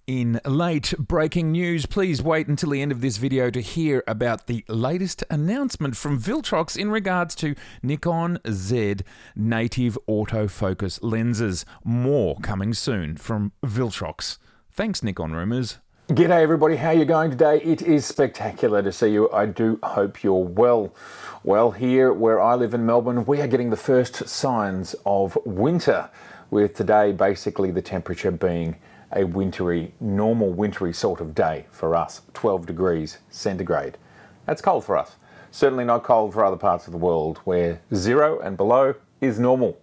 In late breaking news, please wait until the end of this video to hear about the latest announcement from Viltrox in regards to Nikon Z native autofocus lenses. More coming soon from Viltrox. Thanks, Nikon Rumors. G'day everybody, how are you going today? It is spectacular to see you. I do hope you're well. Well, here where I live in Melbourne, we are getting the first signs of winter, with today basically the temperature being a wintry, normal wintry sort of day for us, 12 degrees centigrade. That's cold for us. Certainly not cold for other parts of the world where 0 and below is normal.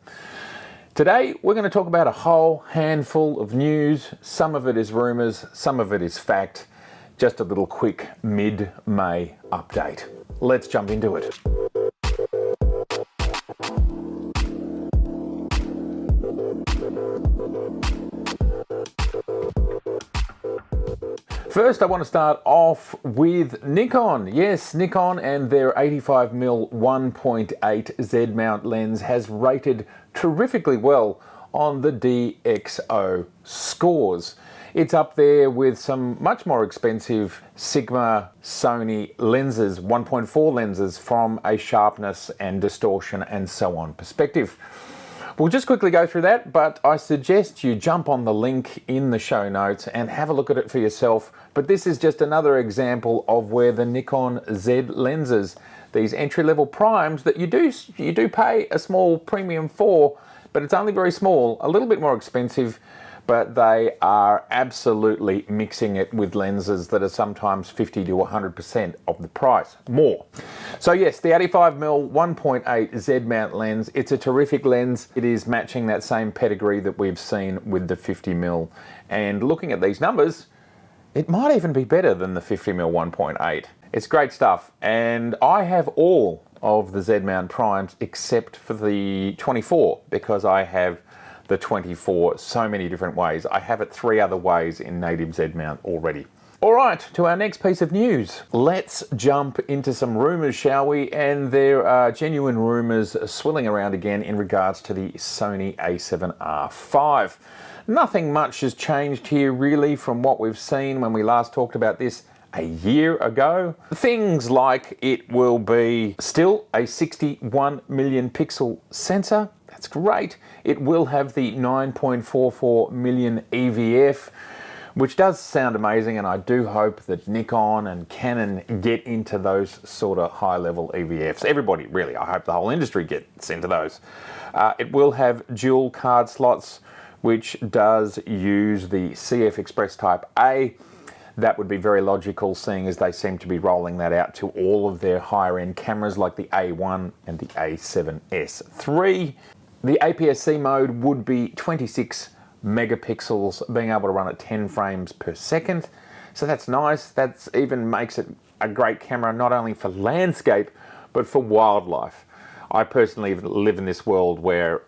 Today, we're going to talk about a whole handful of news. Some of it is rumours, some of it is fact. Just a little quick mid-May update. Let's jump into it. First, I want to start off with Nikon. Yes, Nikon and their 85mm 1.8 Z mount lens has rated terrifically well on the DxO scores. It's up there with some much more expensive Sigma Sony lenses, 1.4 lenses from a sharpness and distortion and so on perspective. We'll just quickly go through that, but I suggest you jump on the link in the show notes and have a look at it for yourself. But this is just another example of where the Nikon Z lenses, these entry-level primes that you do pay a small premium for, but it's only very small, a little bit more expensive, but they are absolutely mixing it with lenses that are sometimes 50 to 100% of the price, more. So yes, the 85mm 1.8 Z mount lens, it's a terrific lens. It is matching that same pedigree that we've seen with the 50mm. And looking at these numbers, it might even be better than the 50mm 1.8. It's great stuff. And I have all of the Z mount primes except for the 24, because I have the 24 so many different ways. I have it 3 other ways in native Z mount already. All right, to our next piece of news. Let's jump into some rumours, shall we? And there are genuine rumours swirling around again in regards to the Sony a7R5. Nothing much has changed here really from what we've seen when we last talked about this a year ago. Things like it will be still a 61 million pixel sensor. That's great. It will have the 9.44 million EVF, which does sound amazing, and I do hope that Nikon and Canon get into those sort of high-level EVFs. Everybody, really. I hope the whole industry gets into those. It will have dual card slots, which does use the CF Express Type A. That would be very logical, seeing as they seem to be rolling that out to all of their higher-end cameras like the A1 and the A7S III. The APS-C mode would be 26 megapixels, being able to run at 10 frames per second. So that's nice. That even makes it a great camera, not only for landscape, but for wildlife. I personally live in this world where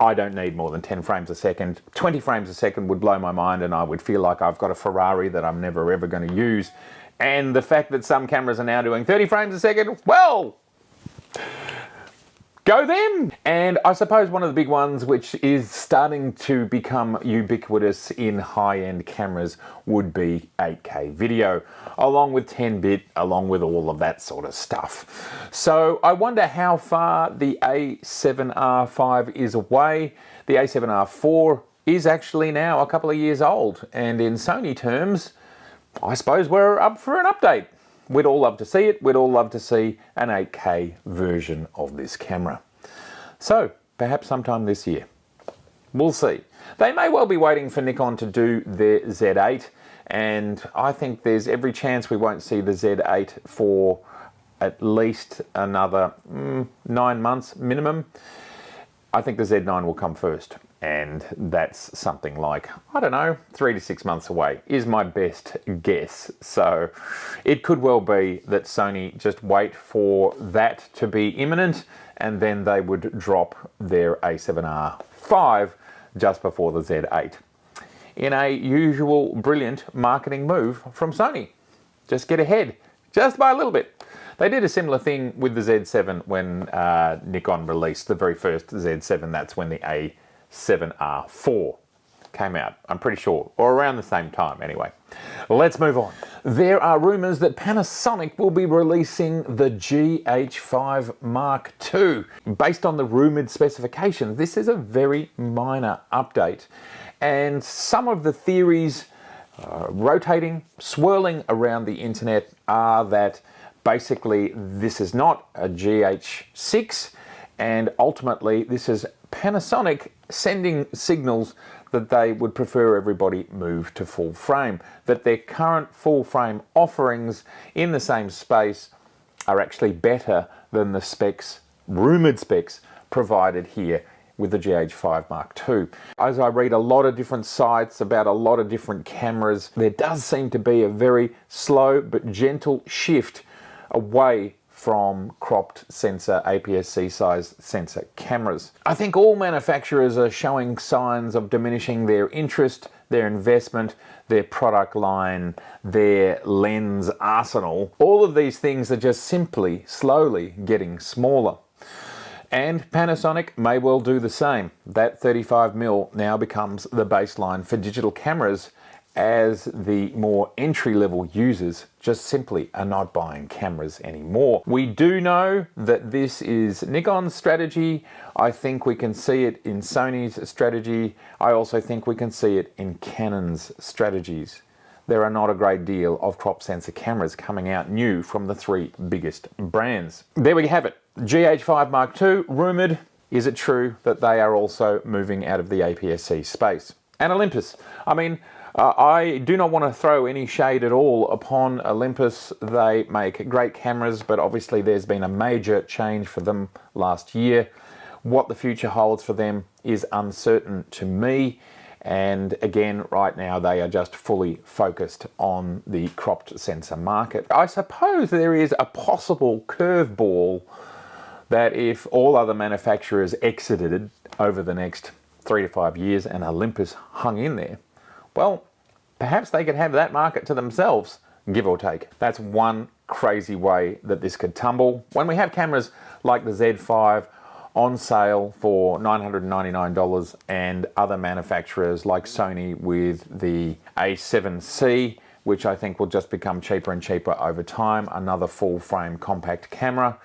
I don't need more than 10 frames a second. 20 frames a second would blow my mind, and I would feel like I've got a Ferrari that I'm never ever going to use. And the fact that some cameras are now doing 30 frames a second, well, go them! And I suppose one of the big ones, which is starting to become ubiquitous in high-end cameras, would be 8K video, along with 10-bit, along with all of that sort of stuff. So I wonder how far the A7R5 is away. The A7R4 is actually now a couple of years old, and in Sony terms, I suppose we're up for an update. We'd all love to see it. We'd all love to see an 8K version of this camera. So, perhaps sometime this year. We'll see. They may well be waiting for Nikon to do their Z8, and I think there's every chance we won't see the Z8 for at least another 9 months minimum. I think the Z9 will come first, and that's something like, I don't know, 3 to 6 months away is my best guess. So it could well be that Sony just wait for that to be imminent, and then they would drop their A7R5 just before the Z8. In a usual brilliant marketing move from Sony. Just get ahead, just by a little bit. They did a similar thing with the Z7 when Nikon released the very first Z7. That's when the A7R4 came out, I'm pretty sure, or around the same time anyway. Let's move on. There are rumours that Panasonic will be releasing the GH5 Mark II. Based on the rumoured specifications, this is a very minor update. And some of the theories rotating, swirling around the internet are that basically this is not a GH6, and ultimately this is Panasonic sending signals that they would prefer everybody move to full frame, that their current full frame offerings in the same space are actually better than the specs, rumoured specs, provided here with the GH5 Mark II. As I read a lot of different sites about a lot of different cameras, there does seem to be a very slow but gentle shift away from cropped sensor, APS-C size sensor cameras. I think all manufacturers are showing signs of diminishing their interest, their investment, their product line, their lens arsenal. All of these things are just simply slowly getting smaller. And Panasonic may well do the same. That 35mm now becomes the baseline for digital cameras, as the more entry-level users just simply are not buying cameras anymore. We do know that this is Nikon's strategy. I think we can see it in Sony's strategy. I also think we can see it in Canon's strategies. There are not a great deal of crop sensor cameras coming out new from the three biggest brands. There we have it. GH5 Mark II, rumoured. Is it true that they are also moving out of the APS-C space? And Olympus. I mean, I do not want to throw any shade at all upon Olympus. They make great cameras, but obviously there's been a major change for them last year. What the future holds for them is uncertain to me. And again, right now they are just fully focused on the cropped sensor market. I suppose there is a possible curveball that if all other manufacturers exited over the next 3 to 5 years and Olympus hung in there, well, perhaps they could have that market to themselves, give or take. That's one crazy way that this could tumble. When we have cameras like the Z5 on sale for $999 and other manufacturers like Sony with the A7C, which I think will just become cheaper and cheaper over time, another full frame compact camera,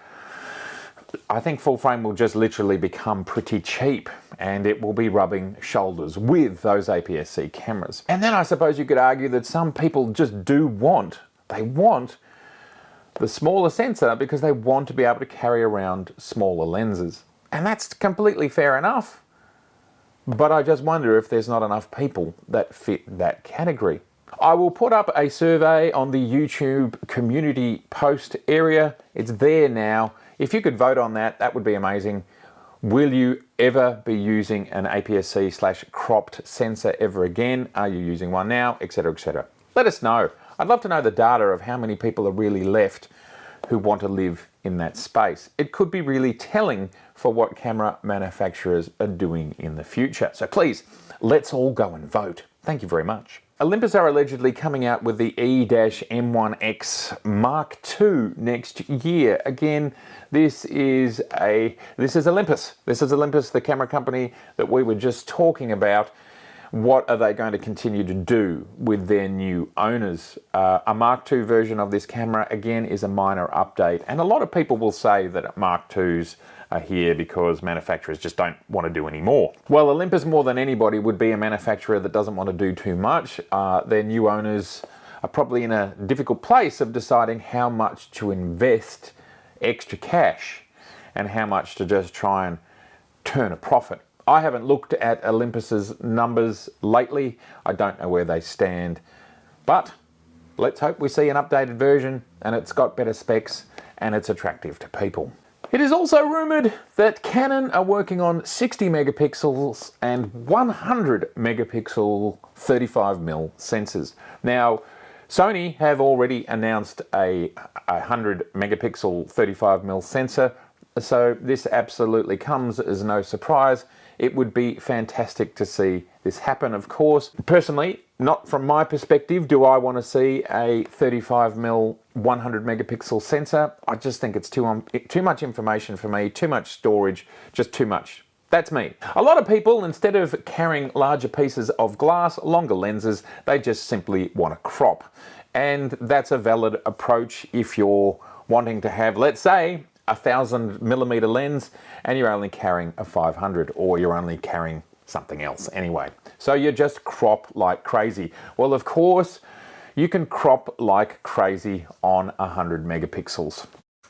I think full frame will just literally become pretty cheap, and it will be rubbing shoulders with those APS-C cameras. And then I suppose you could argue that some people just they want the smaller sensor because they want to be able to carry around smaller lenses. And that's completely fair enough. But I just wonder if there's not enough people that fit that category. I will put up a survey on the YouTube community post area. It's there now. If you could vote on that, that would be amazing. Will you ever be using an APS-C/cropped sensor ever again? Are you using one now? Etc, etc. Let us know. I'd love to know the data of how many people are really left who want to live in that space. It could be really telling for what camera manufacturers are doing in the future. So please, let's all go and vote. Thank you very much. Olympus are allegedly coming out with the E-M1X Mark II next year. Again, this is Olympus. This is Olympus, the camera company that we were just talking about. What are they going to continue to do with their new owners? A Mark II version of this camera, again, is a minor update. And a lot of people will say that Mark IIs are here because manufacturers just don't want to do any more. Well, Olympus, more than anybody, would be a manufacturer that doesn't want to do too much. Their new owners are probably in a difficult place of deciding how much to invest extra cash and how much to just try and turn a profit. I haven't looked at Olympus's numbers lately. I don't know where they stand, but let's hope we see an updated version and it's got better specs and it's attractive to people. It is also rumoured that Canon are working on 60 megapixels and 100 megapixel 35mm sensors. Now, Sony have already announced a 100 megapixel 35mm sensor, so this absolutely comes as no surprise. It would be fantastic to see this happen, of course. Personally, not from my perspective, do I want to see a 35mm 100 megapixel sensor. I just think it's too much information for me, too much storage, just too much That's me. A lot of people, instead of carrying larger pieces of glass, longer lenses, they just simply want to crop. And that's a valid approach if you're wanting to have, let's say, 1,000mm lens and you're only carrying a 500, or you're only carrying something else anyway. So you just crop like crazy. Well, of course, you can crop like crazy on 100 megapixels.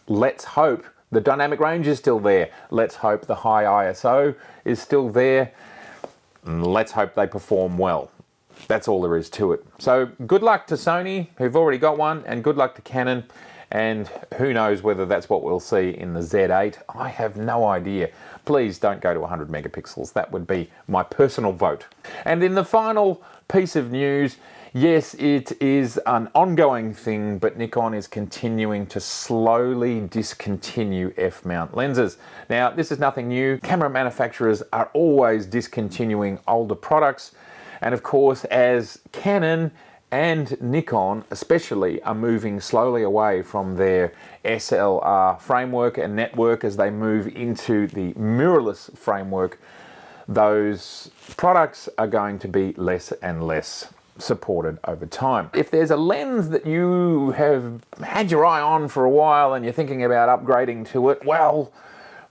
Let's hope the dynamic range is still there. Let's hope the high ISO is still there. And let's hope they perform well. That's all there is to it. So good luck to Sony, who've already got one, and good luck to Canon. And who knows whether that's what we'll see in the Z8. I have no idea. Please don't go to 100 megapixels. That would be my personal vote. And in the final piece of news, yes, it is an ongoing thing, but Nikon is continuing to slowly discontinue f-mount lenses. Now, this is nothing new. Camera manufacturers are always discontinuing older products. And of course, as Canon and Nikon especially are moving slowly away from their SLR framework and network as they move into the mirrorless framework, those products are going to be less and less supported over time. If there's a lens that you have had your eye on for a while and you're thinking about upgrading to it, well,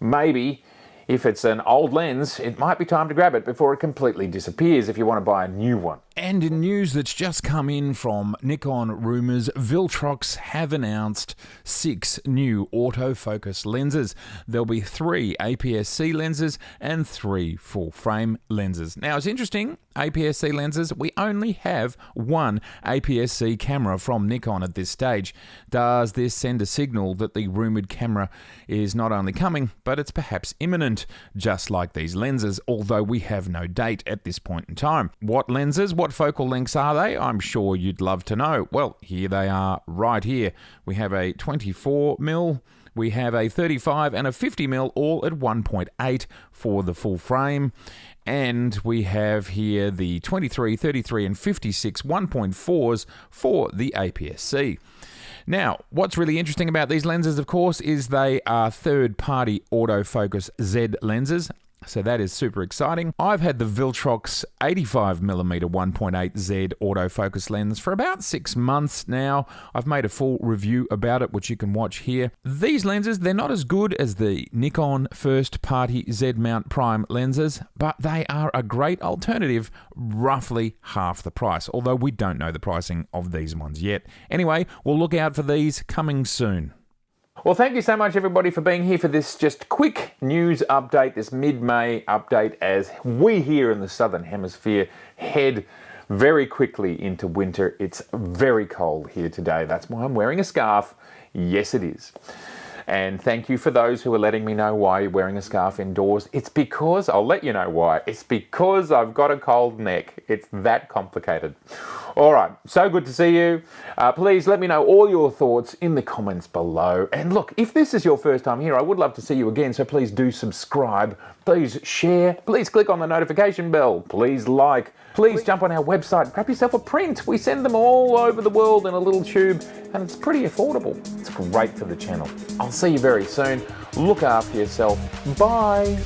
maybe if it's an old lens, it might be time to grab it before it completely disappears if you want to buy a new one. And in news that's just come in from Nikon rumours, Viltrox have announced 6 new autofocus lenses. There'll be 3 APS-C lenses and 3 full-frame lenses. Now, it's interesting, APS-C lenses, we only have one APS-C camera from Nikon at this stage. Does this send a signal that the rumoured camera is not only coming, but it's perhaps imminent, just like these lenses, although we have no date at this point in time? What lenses? What focal lengths are they? I'm sure you'd love to know. Well, here they are right here. We have a 24mm, we have a 35 and a 50mm, all at 1.8 for the full frame. And we have here the 23, 33 and 56 1.4s for the APS-C. Now, what's really interesting about these lenses, of course, is they are third-party autofocus Z lenses. So that is super exciting. I've had the Viltrox 85mm 1.8Z autofocus lens for about 6 months now. I've made a full review about it, which you can watch here. These lenses, they're not as good as the Nikon first-party Z-mount prime lenses, but they are a great alternative, roughly half the price, although we don't know the pricing of these ones yet. Anyway, we'll look out for these coming soon. Well, thank you so much, everybody, for being here for this just quick news update, this mid-May update, as we here in the Southern Hemisphere head very quickly into winter. It's very cold here today. That's why I'm wearing a scarf. Yes, it is. And thank you for those who are letting me know why you're wearing a scarf indoors. It's because, I'll let you know why. It's because I've got a cold neck. It's that complicated. All right, so good to see you. Please let me know all your thoughts in the comments below. And look, if this is your first time here, I would love to see you again, so please do subscribe. Please share. Please click on the notification bell. Please like. Please jump on our website, grab yourself a print. We send them all over the world in a little tube, and it's pretty affordable. It's great for the channel. I'll see you very soon. Look after yourself. Bye.